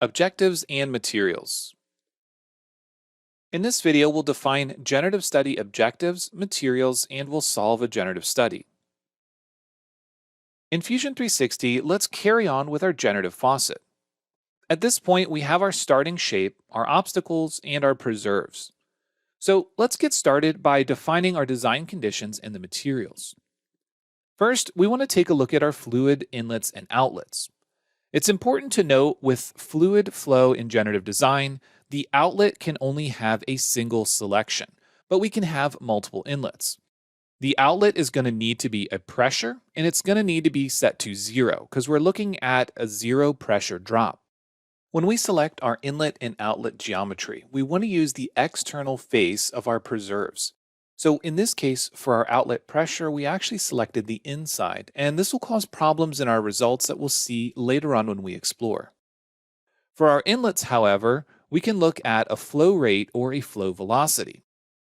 Objectives and materials. In this video, we'll define generative study objectives, materials, and we'll solve a generative study. In Fusion 360, let's carry on with our generative faucet. At this point, we have our starting shape, our obstacles, and our preserves. So let's get started by defining our design conditions and the materials. First, we want to take a look at our fluid inlets and outlets. It's important to note with fluid flow in generative design, the outlet can only have a single selection, but we can have multiple inlets. The outlet is going to need to be a pressure, and it's going to need to be set to 0 because we're looking at a 0 pressure drop. When we select our inlet and outlet geometry, we want to use the external face of our preserves. So in this case, for our outlet pressure, we actually selected the inside, and this will cause problems in our results that we'll see later on when we explore. For our inlets, however, we can look at a flow rate or a flow velocity.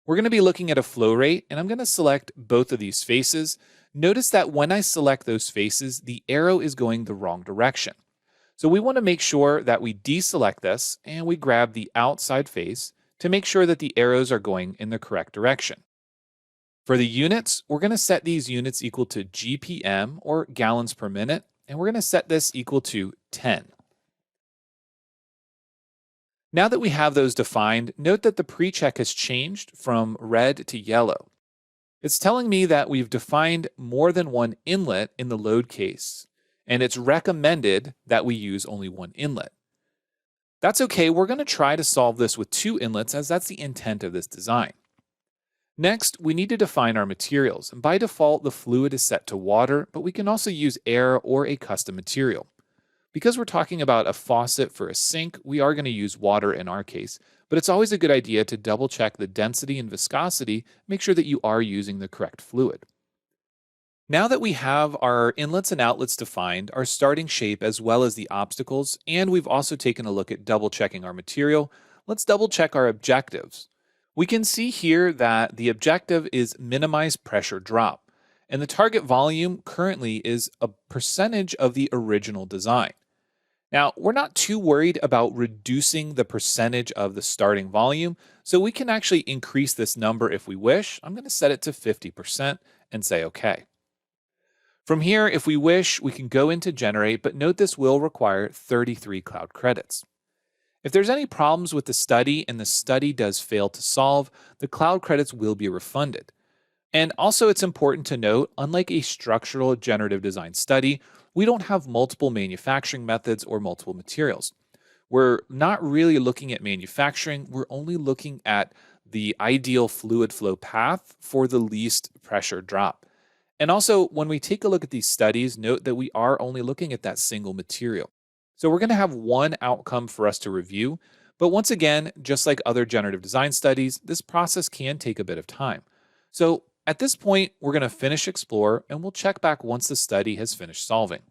We're going to be looking at a flow rate, and I'm going to select both of these faces. Notice that when I select those faces, the arrow is going the wrong direction. So we want to make sure that we deselect this, and we grab the outside face to make sure that the arrows are going in the correct direction. For the units, we're going to set these units equal to GPM, or gallons per minute, and we're going to set this equal to 10. Now that we have those defined, note that the pre-check has changed from red to yellow. It's telling me that we've defined more than one inlet in the load case, and it's recommended that we use only one inlet. That's okay, we're going to try to solve this with 2 inlets as that's the intent of this design. Next, we need to define our materials, and by default the fluid is set to water, but we can also use air or a custom material. Because we're talking about a faucet for a sink, we are going to use water in our case, but it's always a good idea to double check the density and viscosity, make sure that you are using the correct fluid. Now that we have our inlets and outlets defined, our starting shape as well as the obstacles, and we've also taken a look at double checking our material, let's double check our objectives. We can see here that the objective is minimize pressure drop, and the target volume currently is a percentage of the original design. Now, we're not too worried about reducing the percentage of the starting volume, so we can actually increase this number if we wish. I'm going to set it to 50% and say OK. From here, if we wish, we can go into Generate, but note this will require 33 cloud credits. If there's any problems with the study and the study does fail to solve, the cloud credits will be refunded. And also it's important to note, unlike a structural generative design study, we don't have multiple manufacturing methods or multiple materials. We're not really looking at manufacturing, we're only looking at the ideal fluid flow path for the least pressure drop. And also, when we take a look at these studies, note that we are only looking at that single material. So we're going to have one outcome for us to review, but once again, just like other generative design studies, this process can take a bit of time. So at this point, we're going to finish Explore, and we'll check back once the study has finished solving.